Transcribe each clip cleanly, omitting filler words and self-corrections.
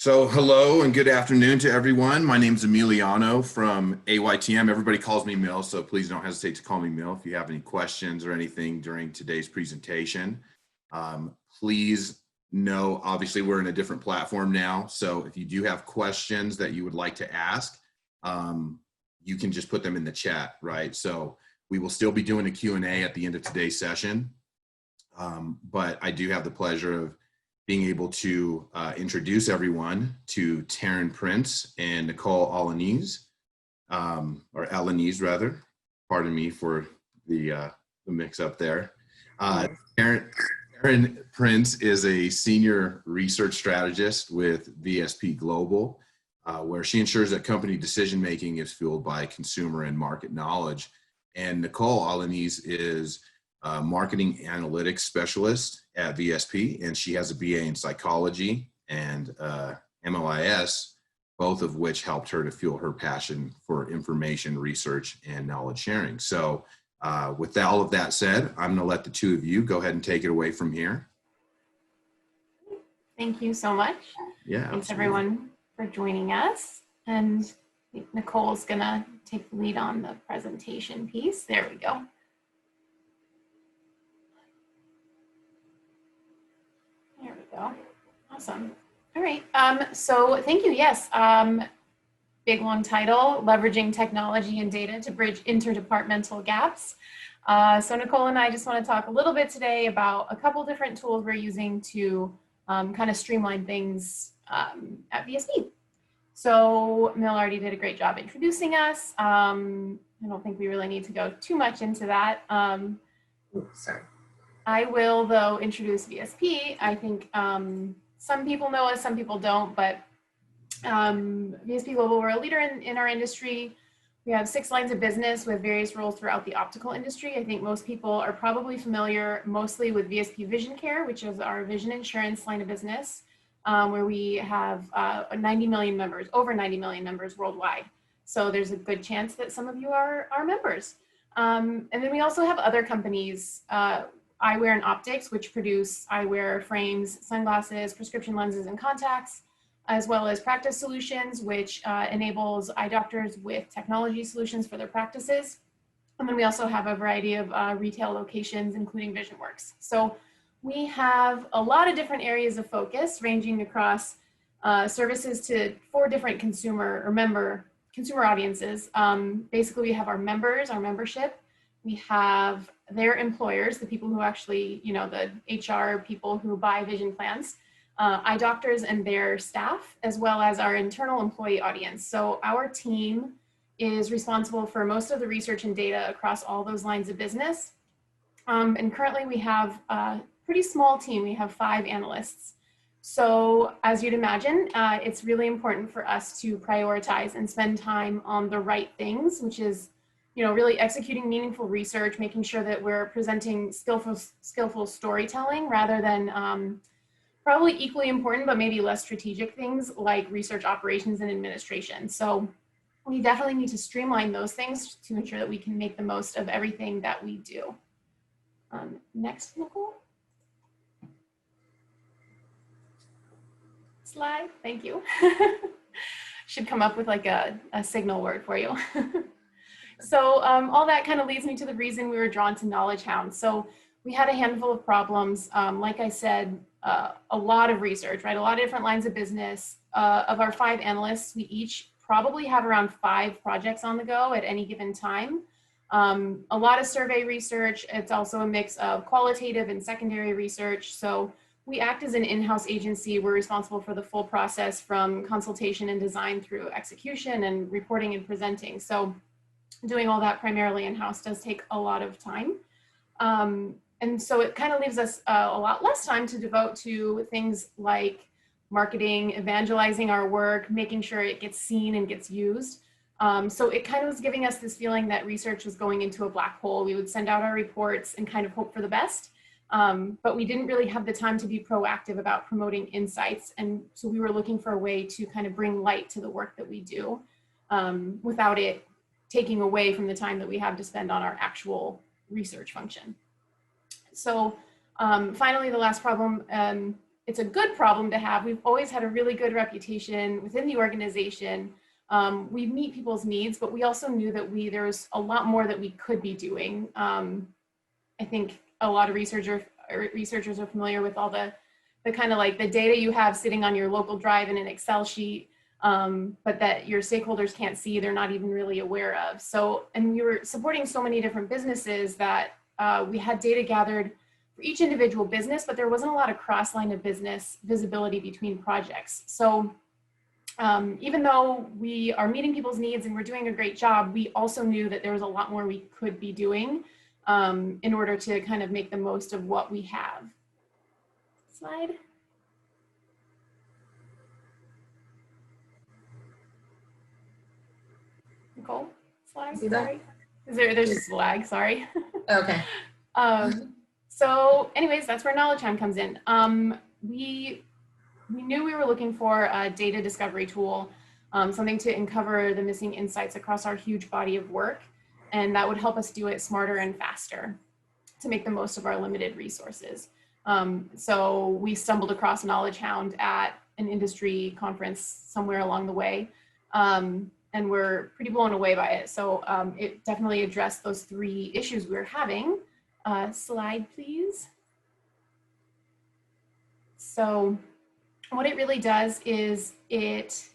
So hello and good afternoon to everyone. My name is Emiliano from AYTM. Everybody calls me Mill, so please don't hesitate to call me Mill if you have any questions or anything during today's presentation. Please know, obviously we're in a different platform now, so if you do have questions that you would like to ask, you can just put them in the chat, right? So we will still be doing a Q&A at the end of today's session, but I do have the pleasure of being able to introduce everyone to Taryn Prince and Nicole Alaniz, or Alaniz rather. Pardon me for the mix up there. Taryn Prince is a senior research strategist with VSP Global, where she ensures that company decision making is fueled by consumer and market knowledge. And Nicole Alaniz is a marketing analytics specialist at VSP, and she has a BA in psychology and MLIS, both of which helped her to fuel her passion for information research and knowledge sharing. So with all of that said, I'm going to let the two of you go ahead and take it away from here. Thank you so much. Yeah, thanks absolutely. everyone for joining us. And I think Nicole's going to take the lead on the presentation piece. There we go. There we go. Awesome. All right. So thank you. Yes. Big long title, leveraging technology and data to bridge interdepartmental gaps. So Nicole and I just want to talk a little bit today about a couple different tools we're using to kind of streamline things at VSP. So Mill already did a great job introducing us. I don't think we really need to go too much into that. Sorry. I will, though, introduce VSP. I think some people know us, some people don't, but VSP Global, we're a leader in our industry. We have 6 lines of business with various roles throughout the optical industry. I think most people are probably familiar mostly with VSP Vision Care, which is our vision insurance line of business, where we have 90 million members, over 90 million members worldwide. So there's a good chance that some of you are members. And then we also have other companies, eyewear and optics, which produce eyewear frames, sunglasses, prescription lenses, and contacts, as well as practice solutions, which enables eye doctors with technology solutions for their practices. And then we also have a variety of retail locations, including VisionWorks. So we have a lot of different areas of focus, ranging across services to 4 different consumer audiences. Basically, we have our members, our membership. We have their employers, the people who actually, the HR people who buy vision plans, eye doctors and their staff, as well as our internal employee audience. So our team is responsible for most of the research and data across all those lines of business. And currently we have a pretty small team. We have 5 analysts. So as you'd imagine, it's really important for us to prioritize and spend time on the right things, which is really executing meaningful research, making sure that we're presenting skillful storytelling rather than probably equally important, but maybe less strategic things like research operations and administration. So we definitely need to streamline those things to ensure that we can make the most of everything that we do. Next, Nicole. Slide, thank you. Should come up with like a signal word for you. So all that kind of leads me to the reason we were drawn to Knowledgehound. So we had a handful of problems. Like I said, a lot of research, right? A lot of different lines of business. Of our 5 analysts, we each probably have around 5 projects on the go at any given time. A lot of survey research. It's also a mix of qualitative and secondary research. So we act as an in-house agency. We're responsible for the full process from consultation and design through execution and reporting and presenting. So doing all that primarily in-house does take a lot of time. And so it kind of leaves us a lot less time to devote to things like marketing, evangelizing our work, making sure it gets seen and gets used. So it kind of was giving us this feeling that research was going into a black hole. We would send out our reports and kind of hope for the best. But we didn't really have the time to be proactive about promoting insights. And so we were looking for a way to kind of bring light to the work that we do without it taking away from the time that we have to spend on our actual research function. So finally, the last problem it's a good problem to have. We've always had a really good reputation within the organization. We meet people's needs, but we also knew that there's a lot more that we could be doing. I think a lot of researchers are familiar with all the kind of like the data you have sitting on your local drive in an Excel sheet, but that your stakeholders can't see, they're not even really aware of. So, and we were supporting so many different businesses that we had data gathered for each individual business, but there wasn't a lot of cross line of business visibility between projects. So even though we are meeting people's needs and we're doing a great job, we also knew that there was a lot more we could be doing in order to kind of make the most of what we have. Slide. Nicole, slide. See that? Sorry. There's just lag, sorry. Okay. So anyways, that's where Knowledgehound comes in. We knew we were looking for a data discovery tool, something to uncover the missing insights across our huge body of work. And that would help us do it smarter and faster to make the most of our limited resources. So we stumbled across Knowledgehound at an industry conference somewhere along the way. And we're pretty blown away by it. So it definitely addressed those 3 issues we were having. Slide, please. So what it really does is it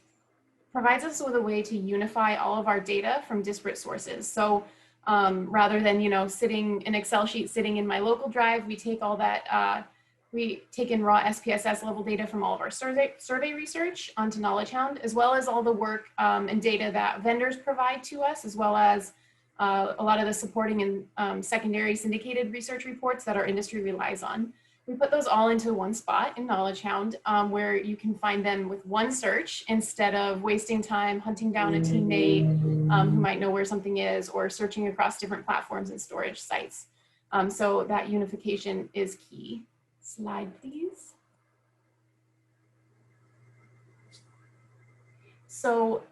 provides us with a way to unify all of our data from disparate sources. So rather than, an Excel sheet sitting in my local drive, we take all that, we take in raw SPSS level data from all of our survey research onto Knowledgehound, as well as all the work and data that vendors provide to us, as well as a lot of the supporting and secondary syndicated research reports that our industry relies on. We put those all into one spot in Knowledgehound where you can find them with one search instead of wasting time hunting down a teammate who might know where something is or searching across different platforms and storage sites. So that unification is key. Slide, please. So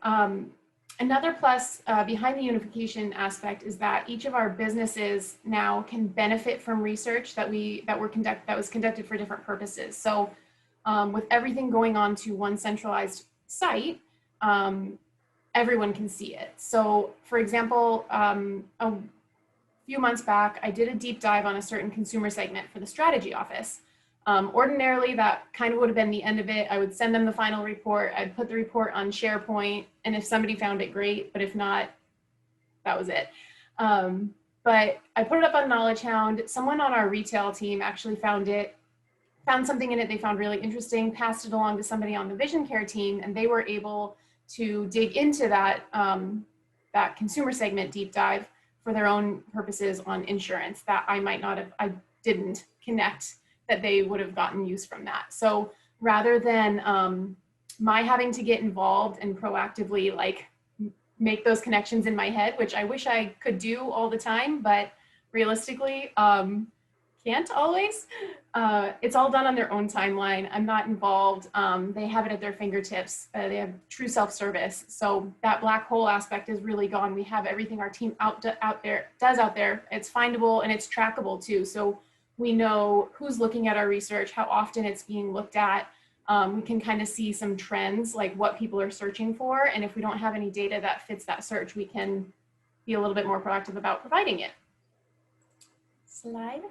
another plus behind the unification aspect is that each of our businesses now can benefit from research that was conducted for different purposes. So with everything going on to one centralized site, everyone can see it. So for example, a few months back, I did a deep dive on a certain consumer segment for the strategy office. Ordinarily, that kind of would have been the end of it. I would send them the final report. I'd put the report on SharePoint, and if somebody found it, great. But if not, that was it. But I put it up on Knowledgehound. Someone on our retail team actually found something in it they found really interesting, passed it along to somebody on the vision care team, and they were able to dig into that, that consumer segment deep dive for their own purposes on insurance that I didn't connect that they would have gotten use from that. So rather than my having to get involved and proactively like make those connections in my head, which I wish I could do all the time, but realistically can't always. It's all done on their own timeline. I'm not involved. They have it at their fingertips. They have true self-service. So that black hole aspect is really gone. We have everything our team does out there. It's findable and it's trackable too. So we know who's looking at our research, how often it's being looked at. We can kind of see some trends, like what people are searching for. And if we don't have any data that fits that search, we can be a little bit more proactive about providing it. Slide.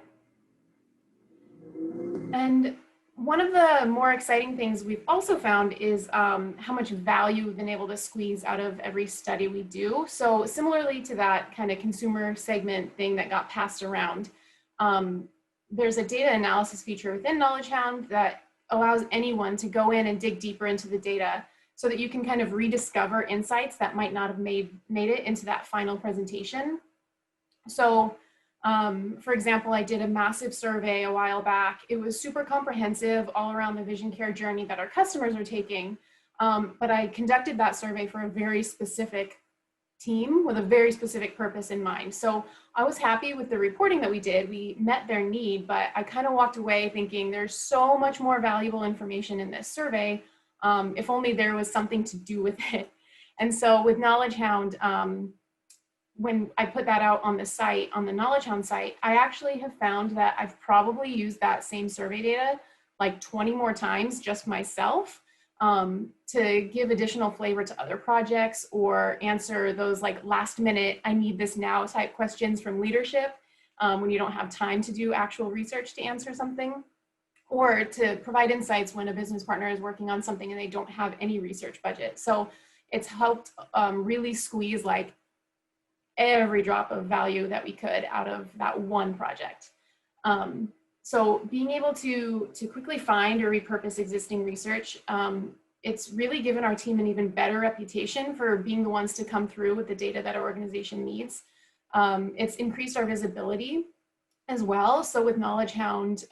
And one of the more exciting things we've also found is how much value we've been able to squeeze out of every study we do. So similarly to that kind of consumer segment thing that got passed around, there's a data analysis feature within Knowledgehound that allows anyone to go in and dig deeper into the data so that you can kind of rediscover insights that might not have made it into that final presentation. So for example, I did a massive survey a while back. It was super comprehensive all around the vision care journey that our customers are taking. But I conducted that survey for a very specific team with a very specific purpose in mind. So I was happy with the reporting that we did. We met their need, but I kind of walked away thinking there's so much more valuable information in this survey. If only there was something to do with it. And so with Knowledgehound, when I put that out on the site, on the Knowledgehound site, I actually have found that I've probably used that same survey data like 20 more times just myself, to give additional flavor to other projects or answer those like last minute, I need this now type questions from leadership when you don't have time to do actual research to answer something, or to provide insights when a business partner is working on something and they don't have any research budget. So it's helped really squeeze like every drop of value that we could out of that one project. So being able to quickly find or repurpose existing research, it's really given our team an even better reputation for being the ones to come through with the data that our organization needs. It's increased our visibility as well. So with Knowledgehound,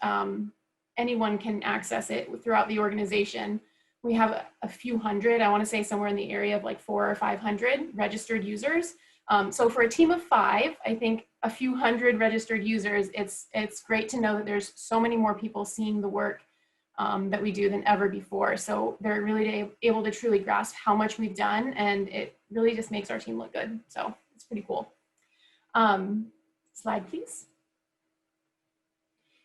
anyone can access it throughout the organization. We have a few hundred, I want to say somewhere in the area of like 400 or 500 registered users. So for a team of 5, I think a few hundred registered users, it's great to know that there's so many more people seeing the work that we do than ever before. So they're really able to truly grasp how much we've done, and it really just makes our team look good. So it's pretty cool. Slide, please.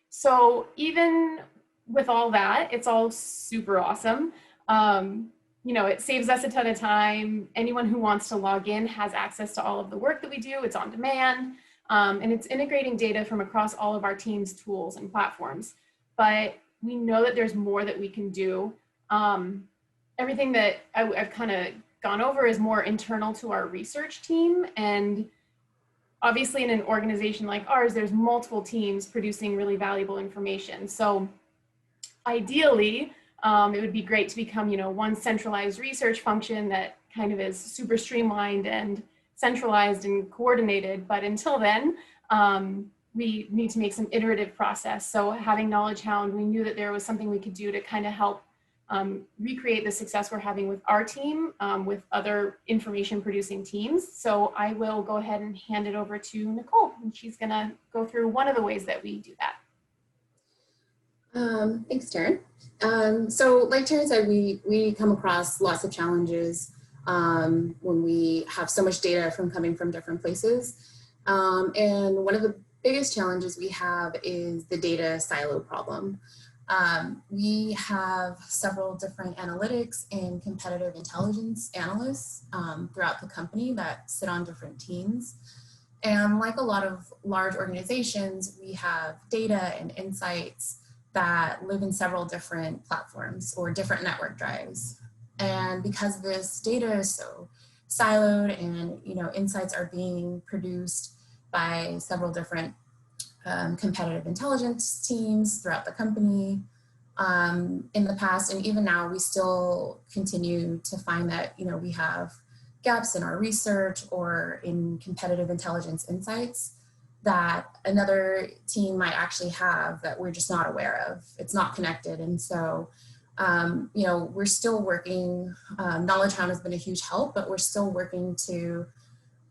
So even with all that, it's all super awesome. You know, it saves us a ton of time. Anyone who wants to log in has access to all of the work that we do. It's on demand, and it's integrating data from across all of our team's tools and platforms. But we know that there's more that we can do. Everything that I've kind of gone over is more internal to our research team. And obviously in an organization like ours, there's multiple teams producing really valuable information. So ideally, it would be great to become, you know, one centralized research function that kind of is super streamlined and centralized and coordinated. But until then, we need to make some iterative process. So having Knowledgehound, we knew that there was something we could do to kind of help recreate the success we're having with our team, with other information producing teams. So I will go ahead and hand it over to Nicole, and she's gonna go through one of the ways that we do that. Thanks, Taryn. So like Taryn said, we come across lots of challenges when we have so much data coming from different places. And one of the biggest challenges we have is the data silo problem. We have several different analytics and competitive intelligence analysts throughout the company that sit on different teams. And like a lot of large organizations, we have data and insights that live in several different platforms or different network drives. And because this data is so siloed and, you know, insights are being produced by several different competitive intelligence teams throughout the company, in the past and even now, we still continue to find that, you know, we have gaps in our research or in competitive intelligence insights that another team might actually have that we're just not aware of. It's not connected. And so, you know, we're still working, Knowledgehound has been a huge help, but we're still working to,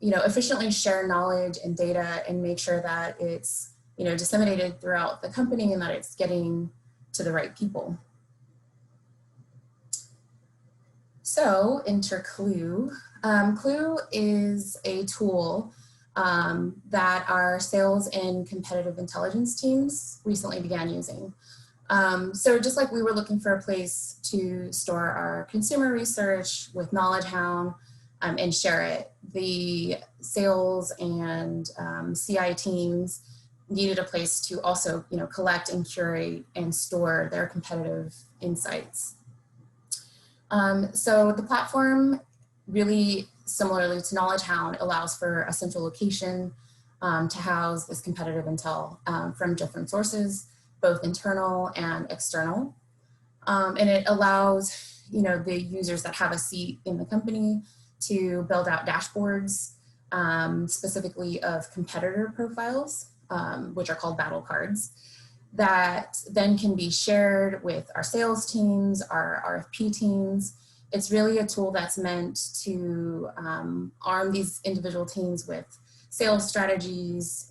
you know, efficiently share knowledge and data and make sure that it's, you know, disseminated throughout the company and that it's getting to the right people. So enter Clue. Clue is a tool that our sales and competitive intelligence teams recently began using. So just like we were looking for a place to store our consumer research with Knowledgehound and share it, the sales and CI teams needed a place to also, you know, collect and curate and store their competitive insights. So the platform, really similarly to Knowledgehound, allows for a central location to house this competitive intel from different sources, both internal and external. And it allows, you know, the users that have a seat in the company to build out dashboards, specifically of competitor profiles, which are called battle cards, that then can be shared with our sales teams, our RFP teams. It's really a tool that's meant to arm these individual teams with sales strategies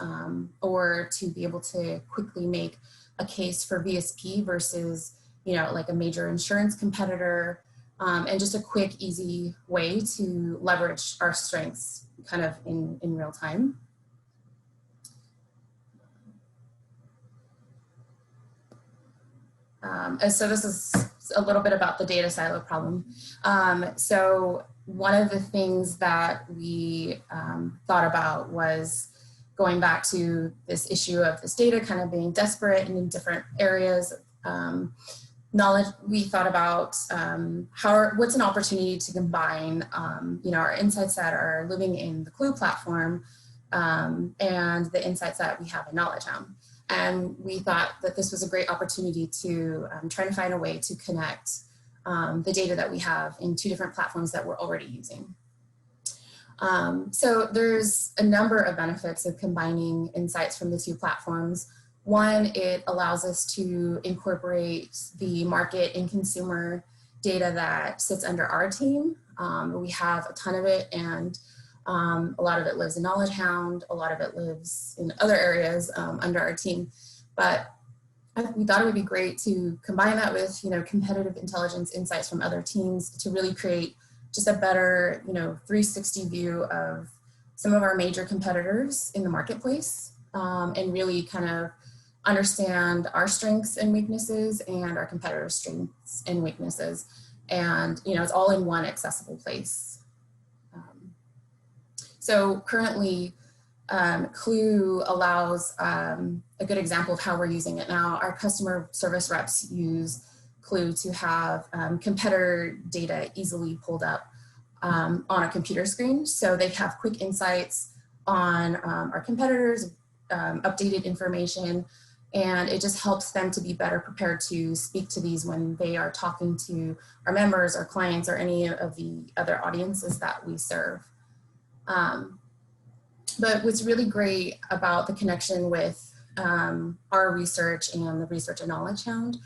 or to be able to quickly make a case for VSP versus, you know, like a major insurance competitor, and just a quick, easy way to leverage our strengths kind of in real time. So this is a little bit about the data silo problem. So one of the things that we thought about was going back to this issue of this data kind of being disparate and in different areas. Knowledge, we thought about what's an opportunity to combine our insights that are living in the Clue platform and the insights that we have in Knowledgehound. And we thought that this was a great opportunity to try to find a way to connect the data that we have in two different platforms that we're already using. So there's a number of benefits of combining insights from the two platforms. One, it allows us to incorporate the market and consumer data that sits under our team. We have a ton of it, and a lot of it lives in Knowledgehound, a lot of it lives in other areas under our team. But we thought it would be great to combine that with, competitive intelligence insights from other teams to really create just a better, 360 view of some of our major competitors in the marketplace, and really kind of understand our strengths and weaknesses and our competitors' strengths and weaknesses. And, it's all in one accessible place. So currently, Clue allows a good example of how we're using it now. Our customer service reps use Clue to have competitor data easily pulled up on a computer screen. So they have quick insights on our competitors, updated information, and it just helps them to be better prepared to speak to these when they are talking to our members or clients or any of the other audiences that we serve. But what's really great about the connection with our research and the research of Knowledgehound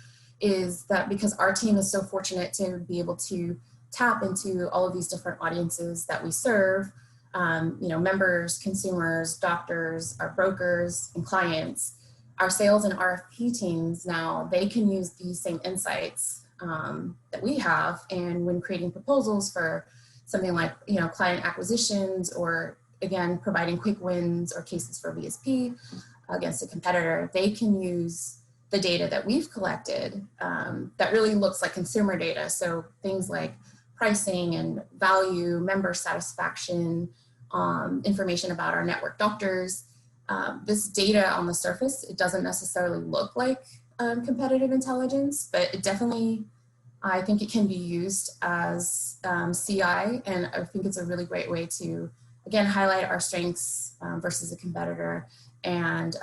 is that because our team is so fortunate to be able to tap into all of these different audiences that we serve, members, consumers, doctors, our brokers, and clients, our sales and RFP teams now, they can use these same insights that we have, and when creating proposals for something like, client acquisitions, or again, providing quick wins or cases for VSP against a competitor, they can use the data that we've collected that really looks like consumer data. So things like pricing and value, member satisfaction, information about our network doctors. This data on the surface, it doesn't necessarily look like competitive intelligence, but it definitely, I think it can be used as CI, and I think it's a really great way to, again, highlight our strengths versus a competitor. And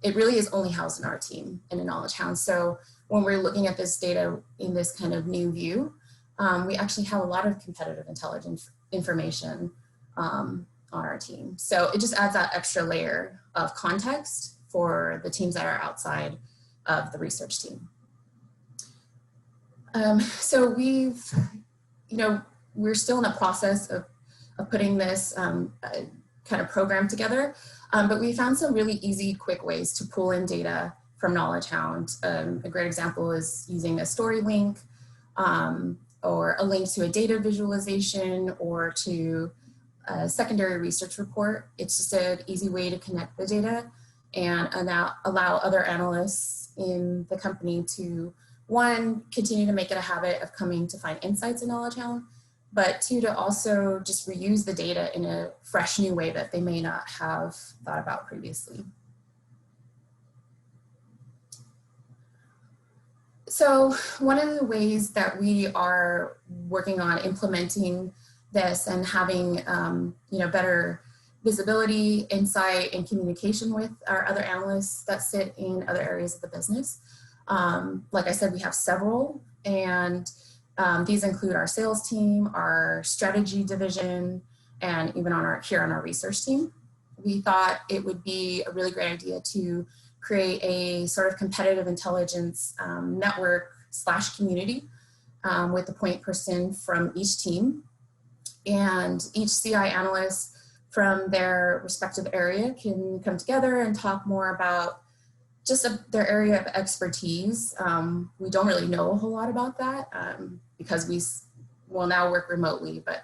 it really is only housed in our team and in Knowledgehound. So when we're looking at this data in this kind of new view, we actually have a lot of competitive intelligence information on our team. So it just adds that extra layer of context for the teams that are outside of the research team. So we're still in the process of putting this kind of program together, but we found some really easy, quick ways to pull in data from Knowledgehound. A great example is using a story link, or a link to a data visualization, or to a secondary research report. It's just an easy way to connect the data and allow other analysts in the company to, one, continue to make it a habit of coming to find insights in Knowledgehound, but two, to also just reuse the data in a fresh new way that they may not have thought about previously. So one of the ways that we are working on implementing this and having better visibility, insight, and communication with our other analysts that sit in other areas of the business. Like I said, we have several, and these include our sales team, our strategy division, and even here on our research team. We thought it would be a really great idea to create a sort of competitive intelligence network / community with a point person from each team. And each CI analyst from their respective area can come together and talk more about just their area of expertise. We don't really know a whole lot about that because we will now work remotely, but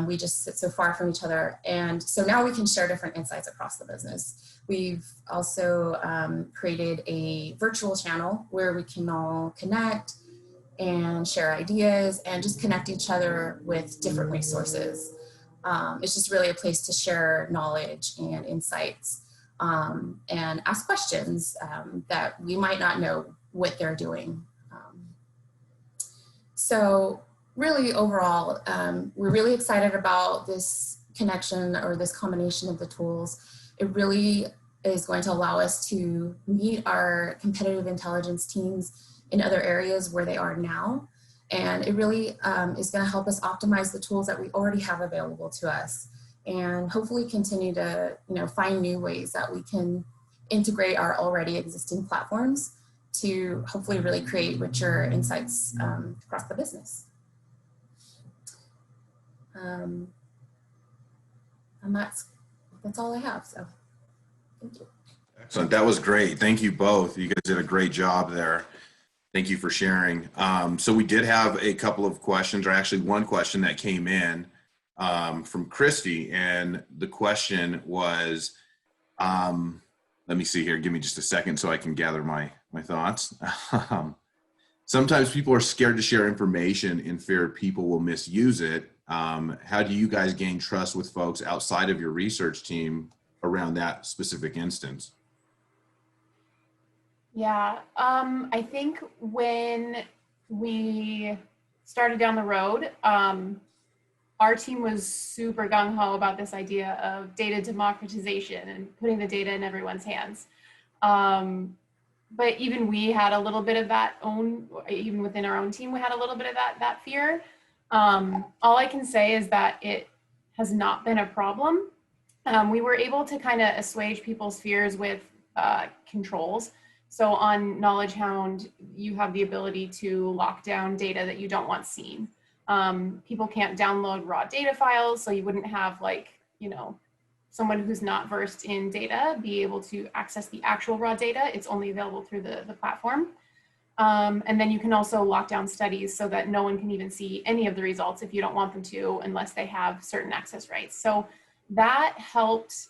We just sit so far from each other. And so now we can share different insights across the business. We've also created a virtual channel where we can all connect and share ideas and just connect each other with different resources. It's just really a place to share knowledge and insights and ask questions that we might not know what they're doing. So really overall, we're really excited about this connection or this combination of the tools. It really is going to allow us to meet our competitive intelligence teams in other areas where they are now. And it really is going to help us optimize the tools that we already have available to us, and hopefully continue to find new ways that we can integrate our already existing platforms to hopefully really create richer insights across the business. And that's all I have. So thank you. Excellent. That was great. Thank you both. You guys did a great job there. Thank you for sharing. So we did have a couple of questions, or actually one question that came in from Christy. And the question was, let me see here. Give me just a second so I can gather my thoughts. Sometimes people are scared to share information in fear people will misuse it. How do you guys gain trust with folks outside of your research team around that specific instance? Yeah, I think when we started down the road, our team was super gung-ho about this idea of data democratization and putting the data in everyone's hands. But even we had a little bit of that even within our own team, we had a little bit of that fear. All I can say is that it has not been a problem. We were able to kind of assuage people's fears with controls. So on Knowledgehound, you have the ability to lock down data that you don't want seen. People can't download raw data files, so you wouldn't have someone who's not versed in data be able to access the actual raw data. It's only available through the platform. And then you can also lock down studies so that no one can even see any of the results if you don't want them to, unless they have certain access rights. So that helped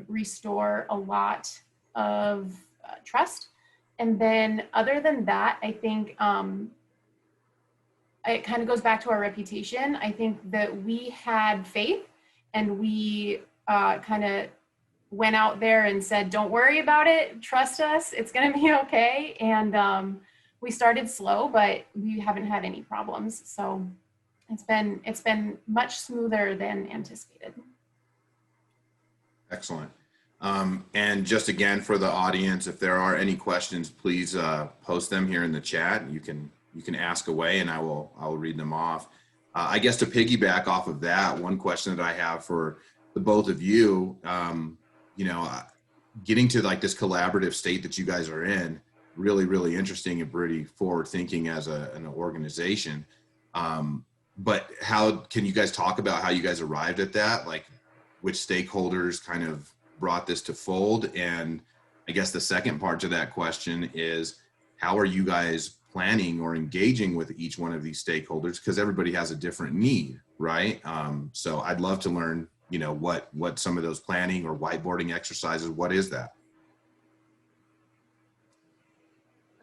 restore a lot of trust. And then other than that, I think it kind of goes back to our reputation. I think that we had faith, and we kind of went out there and said, don't worry about it, trust us, it's gonna be okay. And we started slow, but we haven't had any problems. So it's been much smoother than anticipated. Excellent. And just again, for the audience, if there are any questions, please post them here in the chat. You can ask away, and I will read them off. I guess to piggyback off of that, one question that I have for the both of you, getting to like this collaborative state that you guys are in, really, really interesting and pretty forward thinking as an organization. But how can you guys talk about how you guys arrived at that? Like, which stakeholders kind of brought this to fold? And I guess the second part to that question is, how are you guys planning or engaging with each one of these stakeholders? Because everybody has a different need, right? So I'd love to learn, what some of those planning or whiteboarding exercises, what is that?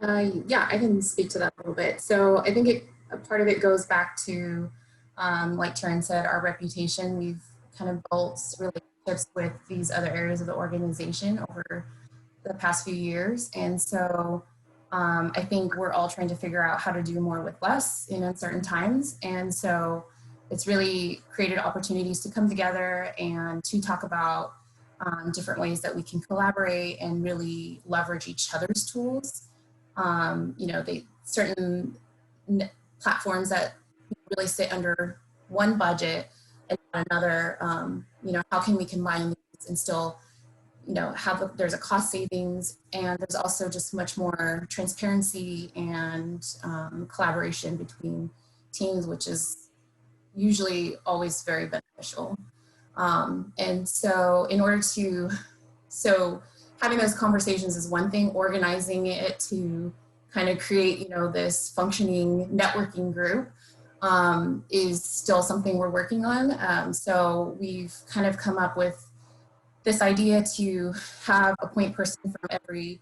Yeah, I can speak to that a little bit. So I think a part of it goes back to, like Taryn said, our reputation. We've kind of built relationships with these other areas of the organization over the past few years. And so I think we're all trying to figure out how to do more with less in uncertain times. And so it's really created opportunities to come together and to talk about different ways that we can collaborate and really leverage each other's tools. Certain platforms that really sit under one budget and not another, how can we combine these and still, there's a cost savings, and there's also just much more transparency and collaboration between teams, which is usually always very beneficial. And so having those conversations is one thing, organizing it to kind of create, this functioning networking group is still something we're working on. So we've kind of come up with this idea to have a point person from every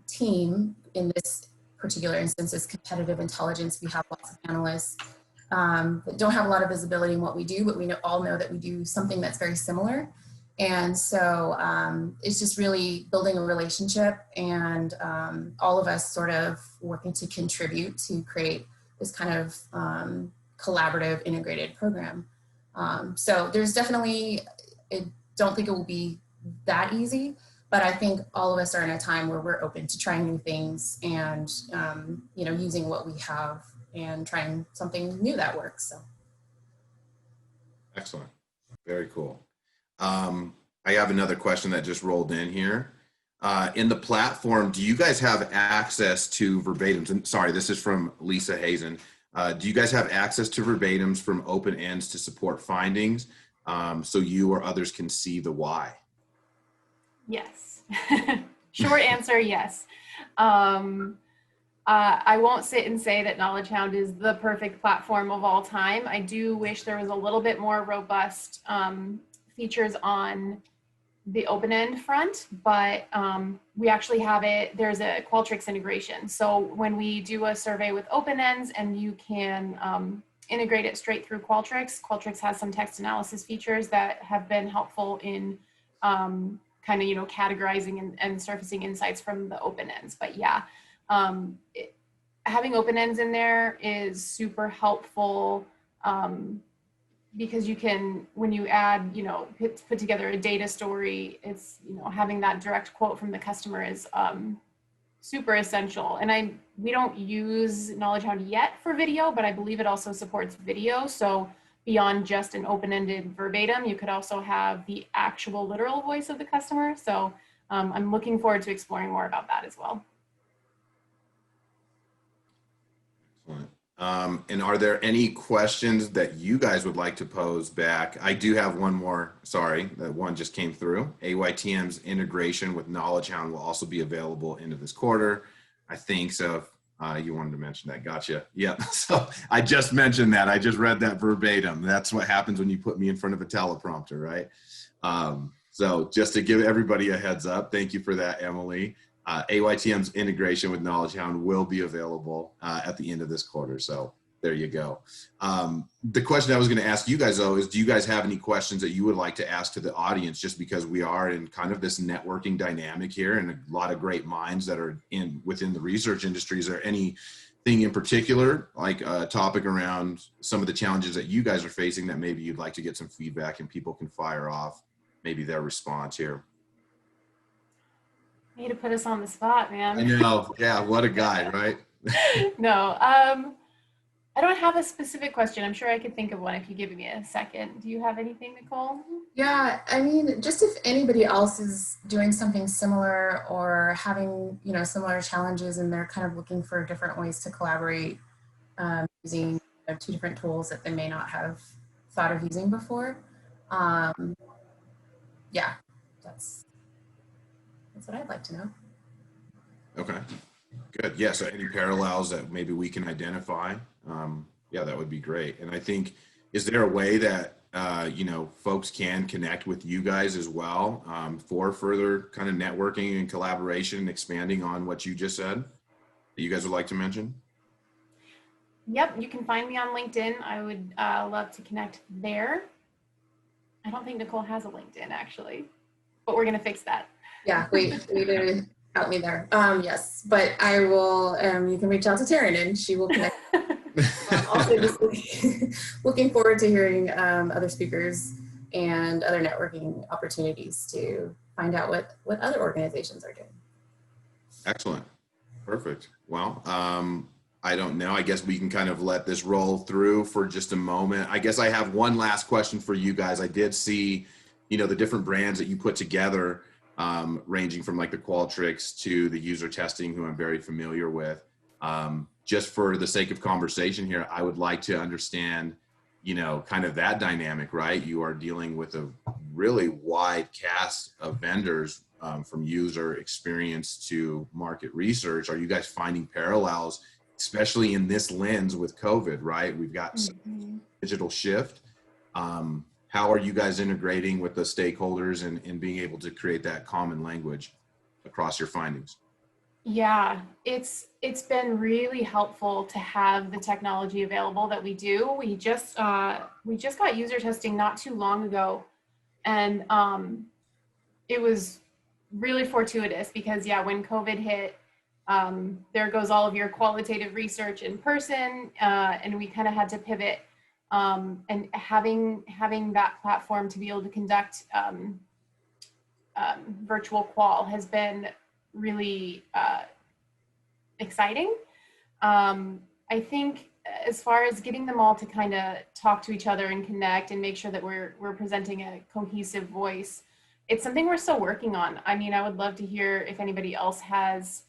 team. In this particular instance is competitive intelligence. We have lots of analysts that don't have a lot of visibility in what we do, but we all know that we do something that's very similar. And so it's just really building a relationship, and all of us sort of working to contribute to create this kind of collaborative integrated program. So there's definitely, I don't think it will be that easy, but I think all of us are in a time where we're open to trying new things and you know, using what we have and trying something new that works. So Excellent. Very cool. I have another question that just rolled in here. In the platform, do you guys have access to verbatims? And sorry, this is from Lisa Hazen. Do you guys have access to verbatims from open ends to support findings so you or others can see the why? Yes. Short answer, yes. I won't sit and say that Knowledgehound is the perfect platform of all time. I do wish there was a little bit more robust features on the open end front, but we actually have it. There's a Qualtrics integration. So when we do a survey with open ends and you can integrate it straight through Qualtrics, Qualtrics has some text analysis features that have been helpful in kind of, you know, categorizing and surfacing insights from the open ends. But yeah, having open ends in there is super helpful because you can, when you add, you know, put together a data story, it's, you know, having that direct quote from the customer is super essential. And we don't use Knowledgehound yet for video, but I believe it also supports video. So beyond just an open-ended verbatim, you could also have the actual literal voice of the customer. So I'm looking forward to exploring more about that as well. Excellent. And are there any questions that you guys would like to pose back? I do have one more, sorry, that one just came through. AYTM's integration with Knowledgehound will also be available into this quarter. I think so. If you wanted to mention that, gotcha. Yeah, so I just mentioned that. I just read that verbatim. That's what happens when you put me in front of a teleprompter, right? So just to give everybody a heads up, thank you for that, Emily. AYTM's integration with Knowledgehound will be available at the end of this quarter. So there you go. The question I was going to ask you guys, though, is do you guys have any questions that you would like to ask to the audience, just because we are in kind of this networking dynamic here and a lot of great minds that are within the research industry? Is there anything in particular, like a topic around some of the challenges that you guys are facing that maybe you'd like to get some feedback and people can fire off maybe their response here? Way to put us on the spot, man. I know. Yeah, what a guy, right? No, I don't have a specific question. I'm sure I could think of one if you give me a second. Do you have anything, Nicole? yeah, I mean, just if anybody else is doing something similar or having, you know, similar challenges and they're kind of looking for different ways to collaborate using two different tools that they may not have thought of using before. Yeah, that's what I'd like to know. Okay, good. Yeah, so any parallels that maybe we can identify, yeah, that would be great. And I think, is there a way that, you know, folks can connect with you guys as well for further kind of networking and collaboration and expanding on what you just said that you guys would like to mention? Yep, you can find me on LinkedIn. I would love to connect there. I don't think Nicole has a LinkedIn actually, but we're gonna fix that. Yeah, wait to help me there. Yes, but I will, you can reach out to Taryn and she will connect. Also just looking forward to hearing other speakers and other networking opportunities to find out what other organizations are doing. Excellent. Perfect. Well, I don't know. I guess we can kind of let this roll through for just a moment. I guess I have one last question for you guys. I did see, you know, the different brands that you put together, ranging from like the Qualtrics to the user testing, who I'm very familiar with. Just for the sake of conversation here, I would like to understand, you know, kind of that dynamic, right? You are dealing with a really wide cast of vendors, from user experience to market research. Are you guys finding parallels especially in this lens with COVID, right? We've got some Mhm. digital shift. How are you guys integrating with the stakeholders and being able to create that common language across your findings? Yeah, it's been really helpful to have the technology available that we do. We just got user testing not too long ago, and it was really fortuitous because yeah, when COVID hit, there goes all of your qualitative research in person, and we kind of had to pivot. And having that platform to be able to conduct virtual qual has been really exciting. I think as far as getting them all to kind of talk to each other and connect and make sure that we're presenting a cohesive voice, it's something we're still working on. I mean, I would love to hear if anybody else has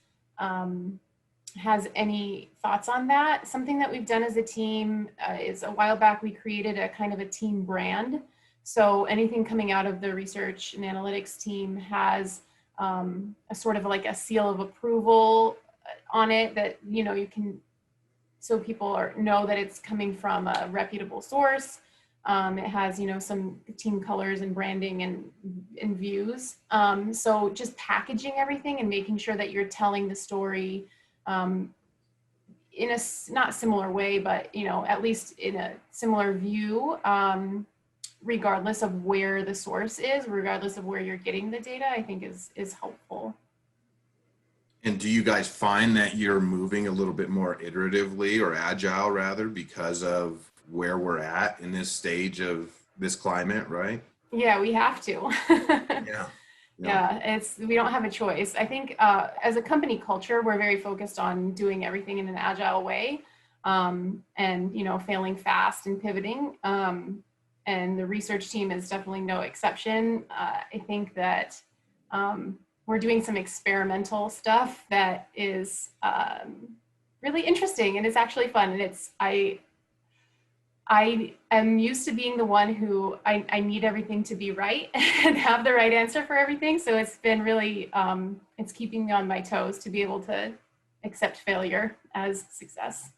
any thoughts on that. Something that we've done as a team is a while back we created a kind of a team brand. So anything coming out of the research and analytics team has a sort of like a seal of approval on it that, you know, you can, so people know that it's coming from a reputable source. It has, you know, some team colors and branding and views. So just packaging everything and making sure that you're telling the story in a not similar way, but, you know, at least in a similar view, regardless of where the source is, regardless of where you're getting the data, I think is helpful. And do you guys find that you're moving a little bit more iteratively or agile rather because of where we're at in this stage of this climate, right? Yeah, we have to. Yeah. We don't have a choice. I think as a company culture, we're very focused on doing everything in an agile way, and, you know, failing fast and pivoting. And the research team is definitely no exception. I think that we're doing some experimental stuff that is really interesting and it's actually fun. And I am used to being the one who I need everything to be right and have the right answer for everything. So it's been really, it's keeping me on my toes to be able to accept failure as success.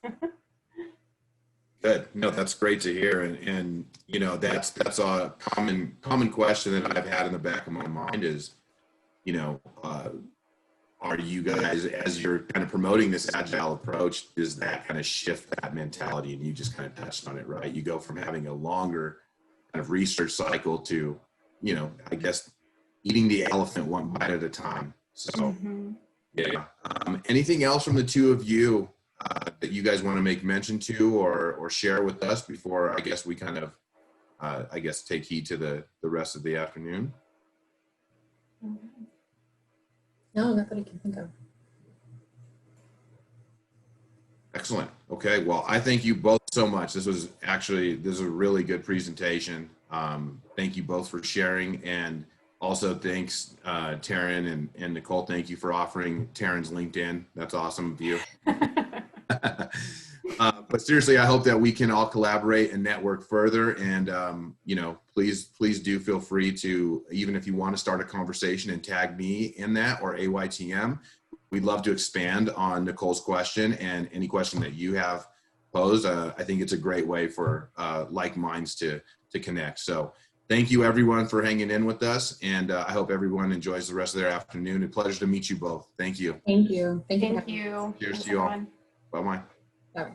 Good. No, that's great to hear. And you know, that's a common question that I've had in the back of my mind is, you know, are you guys, as you're kind of promoting this agile approach, does that kind of shift that mentality? And you just kind of touched on it, right? You go from having a longer kind of research cycle to, you know, I guess eating the elephant one bite at a time. So yeah. Anything else from the two of you that you guys want to make mention to or share with us before I guess we kind of I guess take heed to the rest of the afternoon? No, not that I can think of. Excellent. Okay. Well, I thank you both so much. This is a really good presentation. Thank you both for sharing, and also thanks Taryn and Nicole. Thank you for offering Taryn's LinkedIn. That's awesome of you. But seriously, I hope that we can all collaborate and network further. And, you know, please do feel free to, even if you want to start a conversation and tag me in that or AYTM, we'd love to expand on Nicole's question and any question that you have posed. I think it's a great way for like minds to connect. So thank you everyone for hanging in with us. And I hope everyone enjoys the rest of their afternoon. A pleasure to meet you both. Thank you. Thank you. Thank you. Cheers Thanks, to you all. everyone. Bye-bye. Bye.